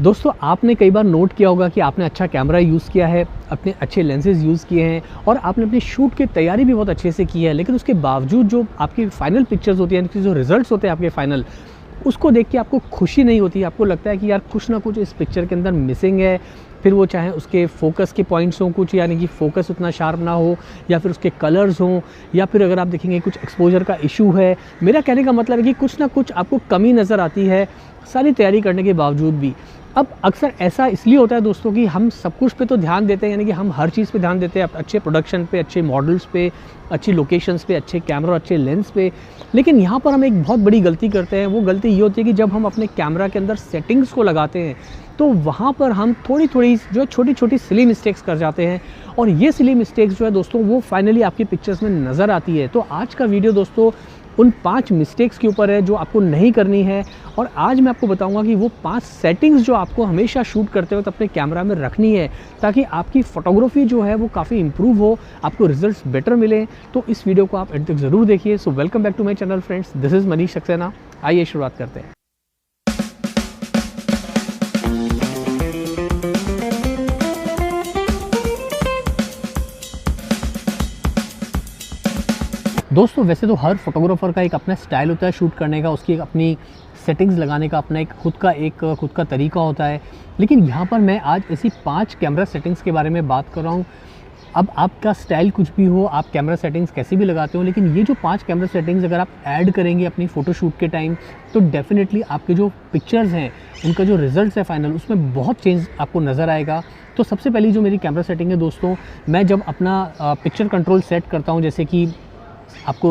दोस्तों आपने कई बार नोट किया होगा कि आपने अच्छा कैमरा यूज़ किया है, अपने अच्छे लेंसेज यूज़ किए हैं और आपने अपनी शूट की तैयारी भी बहुत अच्छे से की है, लेकिन उसके बावजूद जो आपकी फाइनल पिक्चर्स होती हैं, जो रिजल्ट्स होते हैं आपके फाइनल, उसको देख के आपको खुशी नहीं होती। आपको लगता है कि यार कुछ ना कुछ इस पिक्चर के अंदर मिसिंग है। फिर वो चाहे उसके फोकस के पॉइंट्स हों कुछ, यानी कि फोकस उतना शार्प ना हो, या फिर उसके कलर्स हों, या फिर अगर आप देखेंगे कुछ एक्सपोजर का इशू है। मेरा कहने का मतलब है कि कुछ ना कुछ आपको कमी नज़र आती है सारी तैयारी करने के बावजूद भी। अब अक्सर ऐसा इसलिए होता है दोस्तों कि हम सब कुछ पे तो ध्यान देते हैं, यानी कि हम हर चीज़ पे ध्यान देते हैं, अच्छे प्रोडक्शन पे, अच्छे मॉडल्स पे, अच्छी लोकेशंस पे, अच्छे कैमरा, अच्छे लेंस पे। लेकिन यहाँ पर हम एक बहुत बड़ी गलती करते हैं। वो गलती ये होती है कि जब हम अपने कैमरा के अंदर सेटिंग्स को लगाते हैं तो वहाँ पर हम थोड़ी जो छोटी छोटी सिली मिस्टेक्स कर जाते हैं, और ये सिली मिस्टेक्स जो है दोस्तों वो फाइनली आपकी पिक्चर्स में नज़र आती है। तो आज का वीडियो दोस्तों उन 5 मिस्टेक्स के ऊपर है जो आपको नहीं करनी है, और आज मैं आपको बताऊंगा कि वो 5 सेटिंग्स जो आपको हमेशा शूट करते वक्त अपने कैमरा में रखनी है, ताकि आपकी फ़ोटोग्राफी जो है वो काफ़ी इंप्रूव हो, आपको रिजल्ट्स बेटर मिले। तो इस वीडियो को आप एंड तक ज़रूर देखिए। So welcome back to my channel friends, this is Manish Saxena. आइए शुरुआत करते हैं। दोस्तों वैसे तो हर फोटोग्राफर का एक अपना स्टाइल होता है शूट करने का, उसकी एक अपनी सेटिंग्स लगाने का अपना एक खुद का तरीका होता है। लेकिन यहाँ पर मैं आज ऐसी 5 कैमरा सेटिंग्स के बारे में बात कर रहा हूँ। अब आपका स्टाइल कुछ भी हो, आप कैमरा सेटिंग्स कैसे भी लगाते हो, लेकिन ये जो 5 कैमरा सेटिंग्स अगर आप ऐड करेंगे अपनी फ़ोटोशूट के टाइम, तो डेफिनेटली आपके जो पिक्चर्स हैं उनका जो रिज़ल्ट है फाइनल, उसमें बहुत चेंज आपको नज़र आएगा। तो सबसे पहली जो मेरी कैमरा सेटिंग है दोस्तों, मैं जब अपना पिक्चर कंट्रोल सेट करता हूँ, जैसे कि आपको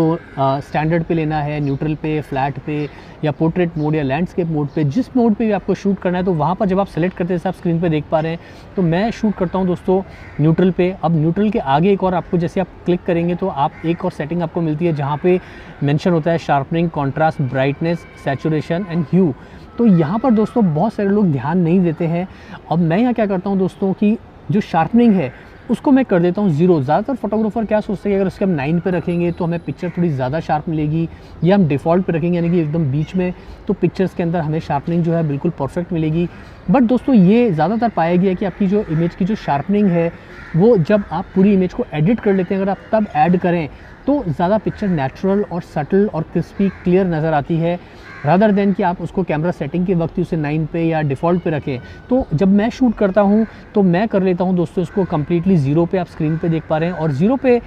स्टैंडर्ड पे लेना है, न्यूट्रल पे, फ्लैट पे, या पोर्ट्रेट मोड या लैंडस्केप मोड पे, जिस मोड पे भी आपको शूट करना है, तो वहाँ पर जब आप सेलेक्ट करते हैं, जैसे आप स्क्रीन पे देख पा रहे हैं, तो मैं शूट करता हूँ दोस्तों न्यूट्रल पे। अब न्यूट्रल के आगे एक और आपको, जैसे आप क्लिक करेंगे तो आप एक और सेटिंग आपको मिलती है जहाँ पे मेंशन होता है sharpening, contrast, brightness, saturation and hue. तो यहाँ पर दोस्तों बहुत सारे लोग ध्यान नहीं देते हैं। अब मैं यहाँ क्या करता हूँ दोस्तों कि जो शार्पनिंग है उसको मैं कर देता हूँ 0। ज़्यादातर फोटोग्राफर क्या सोचते हैं कि अगर उसके हम 9 पे रखेंगे तो हमें पिक्चर थोड़ी ज़्यादा शार्प मिलेगी, या हम डिफ़ॉल्ट पे रखेंगे यानी कि एकदम बीच में, तो पिक्चर्स के अंदर हमें शार्पनिंग जो है बिल्कुल परफेक्ट मिलेगी। बट दोस्तों ये ज़्यादातर पाया गया है कि आपकी जो इमेज की जो शार्पनिंग है वो जब आप पूरी इमेज को एडिट कर लेते हैं, अगर आप तब ऐड करें तो ज़्यादा पिक्चर नेचुरल और सटल और क्रिस्पी क्लियर नज़र आती है, रादर देन कि आप उसको कैमरा सेटिंग के वक्त ही उसे 9 पे या डिफ़ॉल्ट पे रखें। तो जब मैं शूट करता हूँ तो मैं कर लेता हूँ दोस्तों इसको कम्प्लीटली 0 पे, आप स्क्रीन पे देख पा रहे हैं। और 0 पे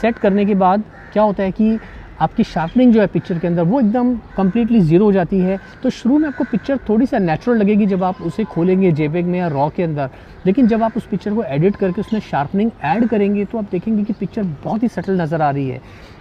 सेट करने के बाद क्या होता है कि आपकी शार्पनिंग जो है पिक्चर के अंदर वो एकदम कम्प्लीटली 0 हो जाती है। तो शुरू में आपको पिक्चर थोड़ी सा नेचुरल लगेगी जब आप उसे खोलेंगे जेपेग में या रॉ के अंदर, लेकिन जब आप उस पिक्चर को एडिट करके उसमें शार्पनिंग ऐड करेंगे तो आप देखेंगे कि पिक्चर बहुत ही सटल नज़र आ रही है।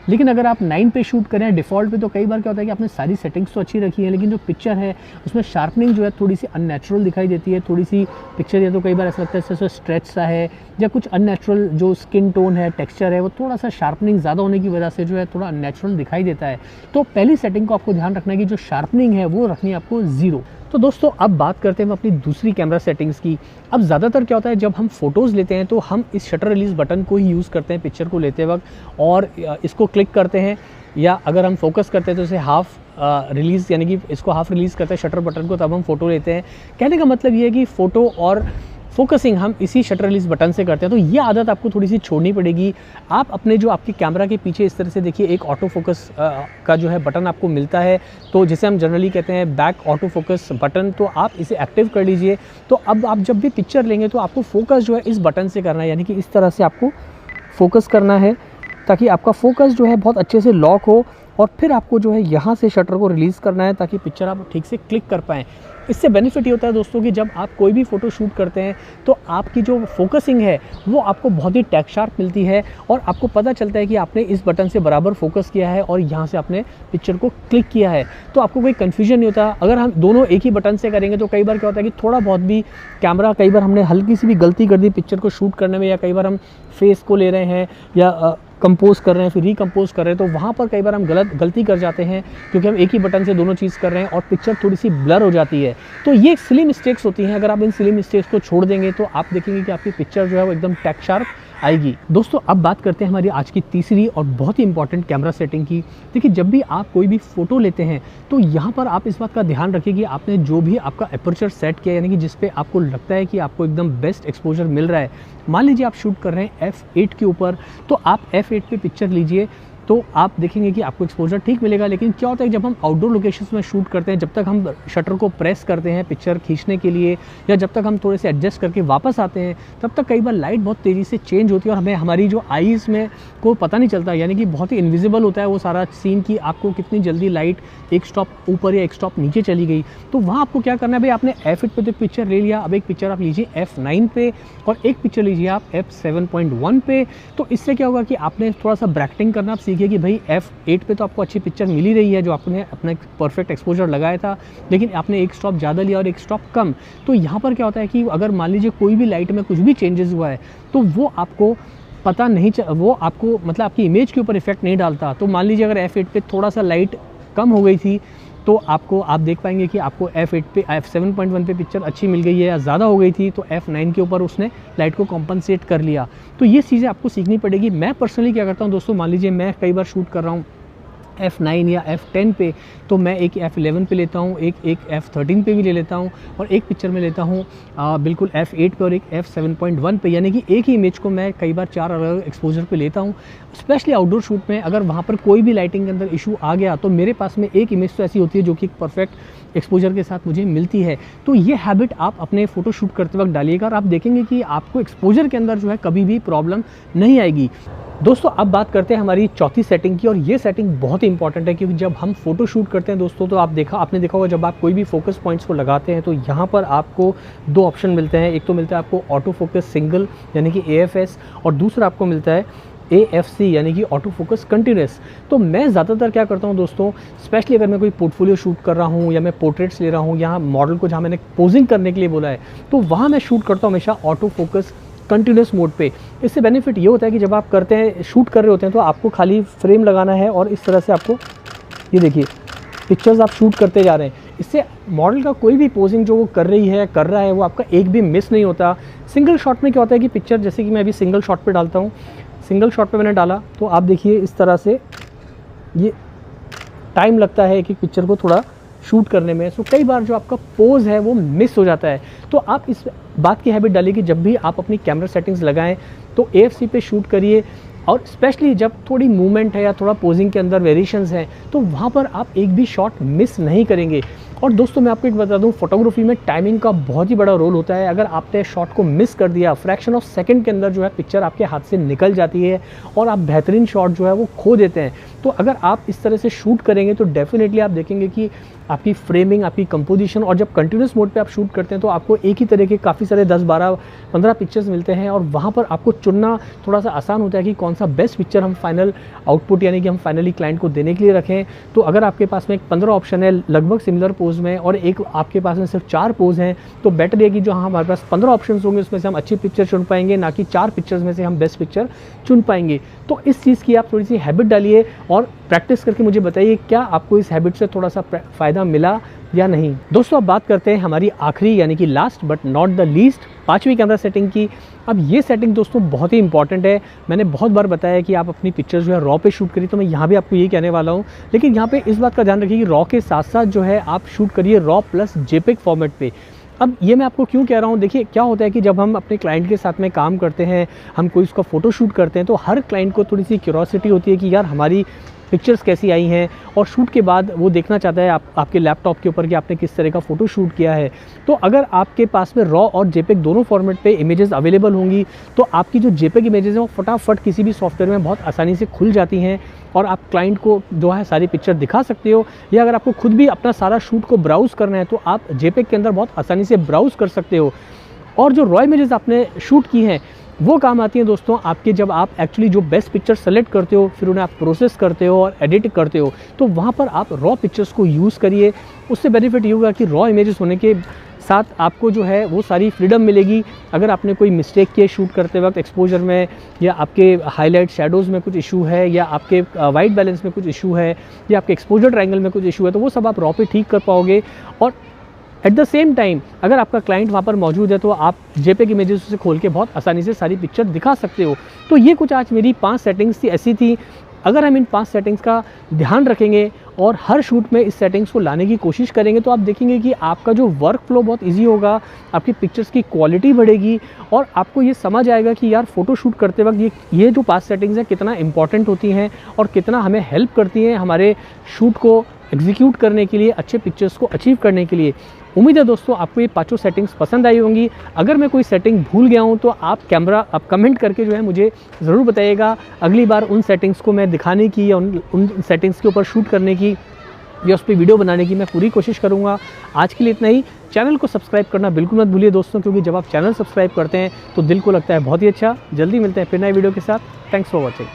लेकिन अगर आप 9 पे शूट करें डिफ़ॉल्ट पे, तो कई बार क्या होता है कि आपने सारी सेटिंग्स तो अच्छी रखी है, लेकिन जो पिक्चर है उसमें शार्पनिंग जो है थोड़ी सी अननेचुरल दिखाई देती है। थोड़ी सी पिक्चर या तो कई बार ऐसा लगता है जैसे स्ट्रेच सा है, या कुछ अननेचुरल जो स्किन टोन है, टेक्सचर है, वो थोड़ा सा शार्पनिंग ज़्यादा होने की वजह से जो है थोड़ा अननेचुरल दिखाई देता है। तो पहली सेटिंग को आपको ध्यान रखना है कि जो शार्पनिंग है वो रखनी है आपको 0। तो दोस्तों अब बात करते हैं अपनी दूसरी कैमरा सेटिंग्स की। अब ज़्यादातर क्या होता है जब हम फ़ोटोज़ लेते हैं तो हम इस शटर रिलीज़ बटन को ही यूज़ करते हैं पिक्चर को लेते वक्त, और इसको क्लिक करते हैं, या अगर हम फोकस करते हैं तो इसे हाफ़ रिलीज़ यानी कि इसको हाफ़ रिलीज़ करते हैं शटर बटन को, तब हम फ़ोटो लेते हैं। कहने का मतलब ये है कि फ़ोटो और फोकसिंग हम इसी शटर रिलीज़ बटन से करते हैं। तो ये आदत आपको थोड़ी सी छोड़नी पड़ेगी। आप अपने जो आपके कैमरा के पीछे इस तरह से देखिए एक ऑटो फोकस का जो है बटन आपको मिलता है, तो जिसे हम जनरली कहते हैं बैक ऑटो फोकस बटन, तो आप इसे एक्टिव कर लीजिए। तो अब आप जब भी पिक्चर लेंगे तो आपको फोकस जो है इस बटन से करना है, यानी कि इस तरह से आपको फोकस करना है, ताकि आपका फोकस जो है बहुत अच्छे से लॉक हो, और फिर आपको जो है यहाँ से शटर को रिलीज़ करना है ताकि पिक्चर आप ठीक से क्लिक कर पाएँ। इससे बेनिफिट ये होता है दोस्तों कि जब आप कोई भी फ़ोटो शूट करते हैं तो आपकी जो फोकसिंग है वो आपको बहुत ही टेक शार्प मिलती है, और आपको पता चलता है कि आपने इस बटन से बराबर फोकस किया है और यहाँ से आपने पिक्चर को क्लिक किया है। तो आपको कोई कन्फ्यूजन नहीं होता। अगर हम दोनों एक ही बटन से करेंगे तो कई बार क्या होता है कि थोड़ा बहुत भी कई बार हमने हल्की सी भी गलती कर दी पिक्चर को शूट करने में, या कई बार हम फेस को ले रहे हैं या कंपोज कर रहे हैं फिर रिकम्पोज कर रहे हैं, तो वहाँ पर कई बार हम गलती कर जाते हैं क्योंकि हम एक ही बटन से दोनों चीज़ कर रहे हैं और पिक्चर थोड़ी सी ब्लर हो जाती है। तो ये सिली मिस्टेक्स होती हैं। अगर आप इन सिली मिस्टेक्स को छोड़ देंगे तो आप देखेंगे कि आपकी पिक्चर जो है वो एकदम टेक शार्प आएगी। दोस्तों अब बात करते हैं हमारी आज की तीसरी और बहुत ही इंपॉर्टेंट कैमरा सेटिंग की। देखिए जब भी आप कोई भी फ़ोटो लेते हैं तो यहाँ पर आप इस बात का ध्यान रखिए कि आपने जो भी आपका अपर्चर सेट किया, यानी कि जिस पे आपको लगता है कि आपको एकदम बेस्ट एक्सपोजर मिल रहा है। मान लीजिए आप शूट कर रहे हैं f8 के ऊपर, तो आप f8 पे पिक्चर लीजिए, तो आप देखेंगे कि आपको एक्सपोजर ठीक मिलेगा। लेकिन क्या होता है जब हम आउटडोर लोकेशंस में शूट करते हैं, जब तक हम शटर को प्रेस करते हैं पिक्चर खींचने के लिए, या जब तक हम थोड़े से एडजस्ट करके वापस आते हैं, तब तक कई बार लाइट बहुत तेज़ी से चेंज होती है और हमें हमारी जो आईज़ में को पता नहीं चलता, यानी कि बहुत ही इनविजिबल होता है वो सारा सीन कि आपको कितनी जल्दी लाइट एक स्टॉप ऊपर या एक स्टॉप नीचे चली गई। तो वहाँ आपको क्या करना है, भाई आपने f8 पे तो पिक्चर ले लिया, अब एक पिक्चर आप लीजिए f9 पे और एक पिक्चर लीजिए आप f7.1 पे। तो इससे क्या होगा कि आपने थोड़ा सा ब्रैकेटिंग करना आप सीखिए कि भाई f8 पे तो आपको अच्छी पिक्चर मिल ही रही है, जो आपने अपना एक परफेक्ट एक्सपोजर लगाया था, लेकिन आपने एक स्टॉप ज़्यादा लिया और एक स्टॉप कम। तो यहाँ पर क्या होता है कि अगर मान लीजिए कोई भी लाइट में कुछ भी चेंजेस हुआ है तो वो आपको पता नहीं वो आपको मतलब आपकी इमेज के ऊपर इफेक्ट नहीं डालता। तो मान लीजिए अगर f8 पे थोड़ा सा लाइट कम हो गई थी तो आप देख पाएंगे कि आपको f8 पे f7.1 पे पिक्चर अच्छी मिल गई है, या ज़्यादा हो गई थी तो f9 के ऊपर उसने लाइट को कॉम्पनसेट कर लिया। तो ये चीज़ें आपको सीखनी पड़ेगी। मैं पर्सनली क्या करता हूँ दोस्तों, मान लीजिए मैं कई बार शूट कर रहा हूँ f9 या f10 पे, तो मैं एक f11 पे लेता हूँ, एक f13 पे भी ले लेता हूँ, और एक पिक्चर में लेता हूँ बिल्कुल f8 पे और एक f7.1 पे, यानी कि एक ही इमेज को मैं कई बार 4 अलग अलग एक्सपोजर पे लेता हूँ। स्पेशली आउटडोर शूट में अगर वहाँ पर कोई भी लाइटिंग के अंदर इशू आ गया तो मेरे पास में एक इमेज तो ऐसी होती है जो कि एक परफेक्ट एक्सपोजर के साथ मुझे मिलती है। तो ये हैबिट आप अपने फ़ोटो शूट करते वक्त डालिएगा और आप देखेंगे कि आपको एक्सपोजर के अंदर जो है कभी भी प्रॉब्लम नहीं आएगी। दोस्तों अब बात करते हैं हमारी चौथी सेटिंग की, और ये सेटिंग बहुत ही इंपॉर्टेंट है क्योंकि जब हम फोटो शूट करते हैं दोस्तों, तो आपने देखा होगा जब आप कोई भी फोकस पॉइंट्स को लगाते हैं तो यहाँ पर आपको दो ऑप्शन मिलते हैं। एक तो मिलता है आपको ऑटो फोकस सिंगल यानी कि AFS, और दूसरा आपको मिलता है AFC यानी कि ऑटो फोकस कंटिन्यूस। तो मैं ज़्यादातर क्या करता हूँ दोस्तों, स्पेशली अगर मैं कोई पोर्टफोलियो शूट कर रहा हूँ या मैं पोर्ट्रेट्स ले रहा हूँ, यहाँ मॉडल को जहाँ मैंने पोजिंग करने के लिए बोला है, तो वहाँ मैं शूट करता हूँ हमेशा ऑटो फोकस कंटिन्यूस मोड पे। इससे बेनिफिट ये होता है कि जब आप करते हैं शूट कर रहे होते हैं तो आपको खाली फ्रेम लगाना है और इस तरह से आपको ये देखिए पिक्चर्स आप शूट करते जा रहे हैं। इससे मॉडल का कोई भी पोजिंग जो वो कर रहा है वो आपका एक भी मिस नहीं होता। सिंगल शॉट में क्या होता है कि पिक्चर, जैसे कि मैं अभी सिंगल शॉट पे डालता हूँ, सिंगल शॉट पे मैंने डाला तो आप देखिए इस तरह से ये टाइम लगता है कि पिक्चर को थोड़ा शूट करने में। सो कई बार जो आपका पोज है वो मिस हो जाता है। तो आप इस बात की हैबिट डालिए कि जब भी आप अपनी कैमरा सेटिंग्स लगाएं तो AFC पे शूट करिए, और स्पेशली जब थोड़ी मूवमेंट है या थोड़ा पोजिंग के अंदर वेरिएशंस हैं तो वहाँ पर आप एक भी शॉट मिस नहीं करेंगे। और दोस्तों मैं आपको एक बता दूं, फोटोग्राफी में टाइमिंग का बहुत ही बड़ा रोल होता है। अगर आपने शॉट को मिस कर दिया, फ्रैक्शन ऑफ सेकंड के अंदर जो है पिक्चर आपके हाथ से निकल जाती है और आप बेहतरीन शॉट जो है वो खो देते हैं। तो अगर आप इस तरह से शूट करेंगे तो डेफिनेटली आप देखेंगे कि आपकी फ्रेमिंग, आपकी कंपोजिशन, और जब कंटिन्यूस मोड पे आप शूट करते हैं तो आपको एक ही तरह के काफ़ी सारे 10, 12, 15 पिक्चर्स मिलते हैं, और वहाँ पर आपको चुनना थोड़ा सा आसान होता है कि कौन सा बेस्ट पिक्चर हम फाइनल आउटपुट यानी कि हम फाइनली क्लाइंट को देने के लिए रखें। तो अगर आपके पास में एक 15 ऑप्शन है लगभग सिमिलर पोज में और एक आपके पास में सिर्फ 4 पोज हैं, तो बेटर है कि जो हमारे पास 15 ऑप्शन होंगे उसमें से हम अच्छी पिक्चर चुन पाएंगे, ना कि 4 पिक्चर्स में से हम बेस्ट पिक्चर चुन पाएंगे। तो इस चीज़ की आप थोड़ी सी हैबिट डालिए और प्रैक्टिस करके मुझे बताइए क्या आपको इस हैबिट से थोड़ा सा फ़ायदा मिला या नहीं। दोस्तों अब बात करते हैं हमारी आखिरी यानी कि last but not the least 5वीं कैमरा सेटिंग की। अब ये सेटिंग दोस्तों बहुत ही इंपॉर्टेंट है। मैंने बहुत बार बताया कि आप अपनी पिक्चर जो है रॉ पे शूट करिए, तो मैं यहाँ भी आपको ये कहने वाला हूँ, लेकिन यहाँ पे इस बात का ध्यान रखिए कि रॉ के साथ साथ जो है आप शूट करिए रॉ प्लस JPEG फॉर्मेट पे। अब ये मैं आपको क्यों कह रहा हूँ, देखिए क्या होता है कि जब हम अपने क्लाइंट के साथ में काम करते हैं, हम कोई उसका फ़ोटो शूट करते हैं, तो हर क्लाइंट को थोड़ी सी क्यूरोसिटी होती है कि यार हमारी पिक्चर्स कैसी आई हैं, और शूट के बाद वो देखना चाहता है आपके लैपटॉप के ऊपर कि आपने किस तरह का फ़ोटो शूट किया है। तो अगर आपके पास में रॉ और JPEG दोनों फॉर्मेट पे इमेजेस अवेलेबल होंगी तो आपकी जो JPEG इमेजेस हैं वो फटाफट किसी भी सॉफ्टवेयर में बहुत आसानी से खुल जाती हैं और आप क्लाइंट को जो है सारी पिक्चर दिखा सकते हो, या अगर आपको खुद भी अपना सारा शूट को ब्राउज़ करना है तो आप JPEG के अंदर बहुत आसानी से ब्राउज़ कर सकते हो। और जो रॉ इमेजेस आपने शूट की हैं वो काम आती हैं दोस्तों आपके, जब आप एक्चुअली जो बेस्ट पिक्चर सेलेक्ट करते हो फिर उन्हें आप प्रोसेस करते हो और एडिट करते हो, तो वहाँ पर आप रॉ पिक्चर्स को यूज़ करिए। उससे बेनिफिट ये होगा कि रॉ इमेजेस होने के साथ आपको जो है वो सारी फ्रीडम मिलेगी। अगर आपने कोई मिस्टेक किए शूट करते वक्त एक्सपोजर में, या आपके हाईलाइट शैडोज़ में कुछ इशू है, या आपके वाइट बैलेंस में कुछ इशू है, या आपके एक्सपोजर ट्रायंगल में कुछ इशू है, तो वो सब आप रॉ पे ठीक कर पाओगे। और एट द सेम टाइम अगर आपका क्लाइंट वहाँ पर मौजूद है तो आप JPEG इमेजेस से खोल के बहुत आसानी से सारी पिक्चर दिखा सकते हो। तो ये कुछ आज मेरी 5 सेटिंग्स थी, ऐसी थी। अगर हम इन 5 सेटिंग्स का ध्यान रखेंगे और हर शूट में इस सेटिंग्स को लाने की कोशिश करेंगे तो आप देखेंगे कि आपका जो वर्क फ्लो बहुत ईजी होगा, आपकी पिक्चर्स की क्वालिटी बढ़ेगी और आपको ये समझ आएगा कि यार फ़ोटो शूट करते वक्त ये जो 5 सेटिंग्स हैं कितना इंपॉर्टेंट होती हैं और कितना हमें हेल्प करती हैं हमारे शूट को एग्जीक्यूट करने के लिए, अच्छे पिक्चर्स को अचीव करने के लिए। उम्मीद है दोस्तों आपको ये 5 सेटिंग्स पसंद आई होंगी। अगर मैं कोई सेटिंग भूल गया हूँ तो आप कमेंट करके जो है मुझे ज़रूर बताइएगा। अगली बार उन सेटिंग्स को मैं दिखाने की या उन सेटिंग्स के ऊपर शूट करने की या उस पर वीडियो बनाने की मैं पूरी कोशिश करूँगा। आज के लिए इतना ही। चैनल को सब्सक्राइब करना बिल्कुल मत भूलिए दोस्तों, क्योंकि जब आप चैनल सब्सक्राइब करते हैं तो दिल को लगता है बहुत ही अच्छा। जल्दी मिलते हैं फिर नए वीडियो के साथ। Thanks for watching.